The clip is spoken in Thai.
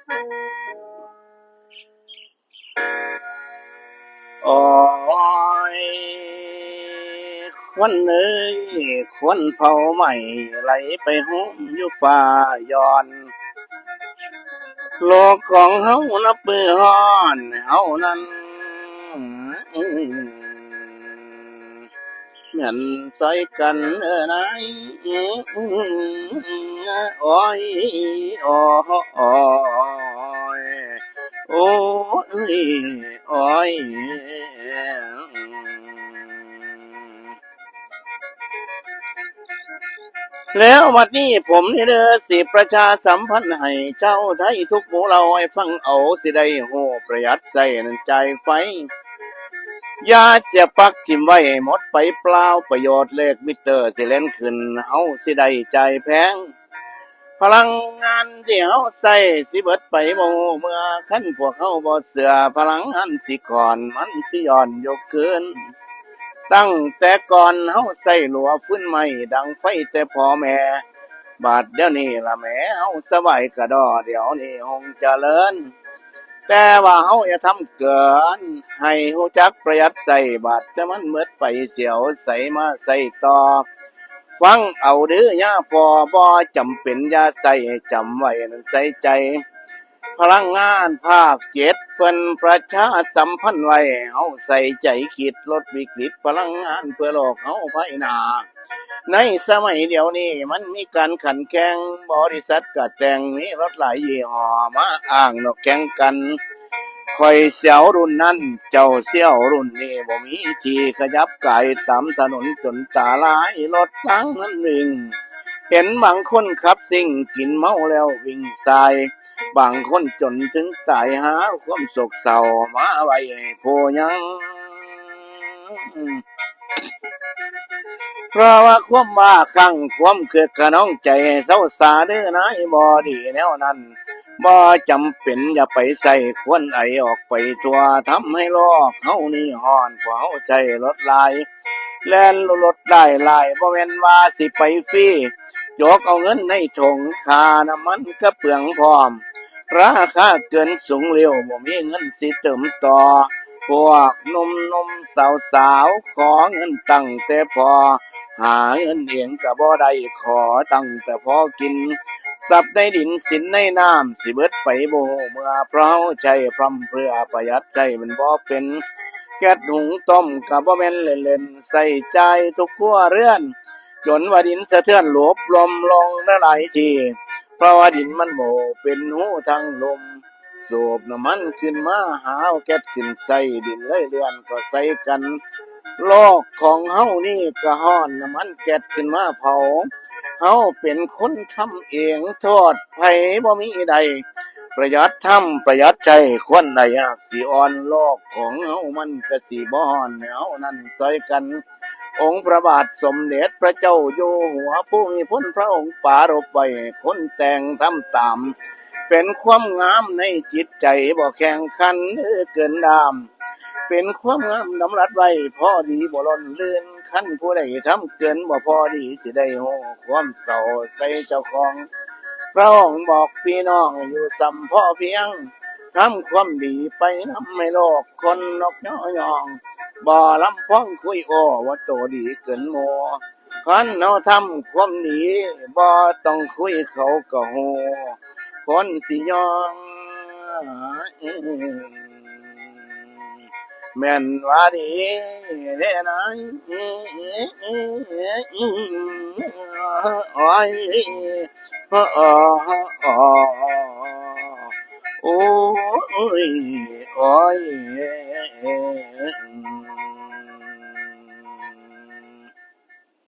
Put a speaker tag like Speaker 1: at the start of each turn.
Speaker 1: โอ้ยควันเอ้ยควันเผาใหม่ไหลไปหุ้มอยู่ฝ่าย้อนโลกของเฮานับมือฮ้อนเฮานั้นเหมือนใส่กันนายโอ้ยโอ้โอ้ยโอ้ยโอ้ยแล้ววันนี้ผมนี่เด้อสิประชาสัมพันธ์ให้เจ้าไทยทุกหมู่เราให้ฟังเอาสิได้โหประหยัดใส่น้ำใจไฟยาเสียปักทิมไว้หมดไปเปล่าประโยชน์เลขมิเตอร์สิเล่นขึ้นเฮาสิได้ใจแพงพลังงานที่เฮาใส่สิเบิดไปบ่เมื่อคันพวกเฮาบ่เสือพลังงานสิก่อนมันสิย้อนยกคืนตั้งแต่ก่อนเฮาใส่หลัวฟื้นใหม่ดังไฟแต่พ่อแม่บาดเดี๋ยวนี้ล่ะแม่เฮาสบายกระดอเดี๋ยวนี้คงเจริญแต่ว่าเฮาอย่าทำเกินให้ฮู้จักประหยัดใส่บาดแต่มันหมดไปเสียวใส่มาใส่ต่อฟังเอาเด้อย่าพ่อบ่จำเป็นอย่าใส่จำไว้นั่นใส่ใจพลังงานภาค7เพิ่นประชาสัมพันธ์ไว้เฮาใส่ใจคิดลดวิกฤตพลังงานเพื่อโลกเฮาภายหน้าในสมัยเดี๋ยวนี้มันมีการขันแข่งบริษัทก็แต่งมีรถหลายยี่ห้อมาอ้างนกแข่งกันคอยเสียวรุ่นนั้นเจ้าเสียวรุ่นนี้บ่มีที่ขยับกายตามถนนจนตาลายรถทั้งนั้นหนึ่งเห็นบางคนขับสิ่งกินเมาแล้ววิ่งสายบางคนจนถึงตายหาความโศกเศร้ามาไว้โพยังเพราะว่าความบ้าคลั่งความเกิดกระน้องใจเศร้าสาเด้อนายบ่ดีแนวนั้นบ่จำเป็นอย่าไปใส่ควรไอออกไปทั่วทำให้โลกเฮานี่ฮ้อนเพราะเฮาใจรถลายแล่นรถได้ลายบ่แม่นว่าสิไปฟรียกเอาเงินในถุงค่าน้ำมันก็เปลืองพร้อมราคาเกินสูงเร็วบ่มีเงินสิเติมต่อพวกนมสาวขอเงินตั้งแต่พอหาเงินเองก็บ่ได้ขอตั้งแต่พอกินทรัพย์ในดินสินในน้ำสิเบิดไปบ่เมื่อเพราะใจพร่ำเพื่อประหยัดใจมันบ่เป็นแก๊สหุงต้มก็บ่แม่นเล่นๆใส่ใจทุกครัวเรือนจนว่าดินสะเทือนหลบลมลงหลายทีเพราะว่าดินมันโบเป็นหูทางลมสูบน้ำมันขึ้นมาหาแก๊สขึ้นใส่ดินเลยเดือนก็ใส่กันโลกของเฮานี่ก็ฮ้อนน้ำมันแก๊สขึ้นมาเผาเฮาเป็นคนทำเองโทษไผบ่มีใดประหยัดทำประหยัดใจควรใดอยากสิอ่อนโลกของเฮามันก็สิบ่ฮ้อนเฮานั่นช่วยกันองค์พระบาทสมเด็จพระเจ้าอยู่หัวผู้มีพลพระองค์ปรารภไว้คนแต่งทำตามเป็นความงามในจิตใจบ่แข่งขันเกินดามเป็นความงามดำรัสไว้พอดีบ่ล้นเลื่อนขั้นผู้ใดทำเกินบ่พอดีสิได้โหความเศร้าใส่เจ้าของพระองค์บอกพี่น้องอยู่สัมพ่อเพียงทำความดีไปนำให้โลกคนนกย่อยองบ่ลำพ้องคุยโอว่าโตดีเกินโมคันเนาทำความดีบ่ต้องคุยเขาก็โหคนสิยองแม่นว่าดีเด้นายโอ้ยโอ้โอ้ยโอ้ย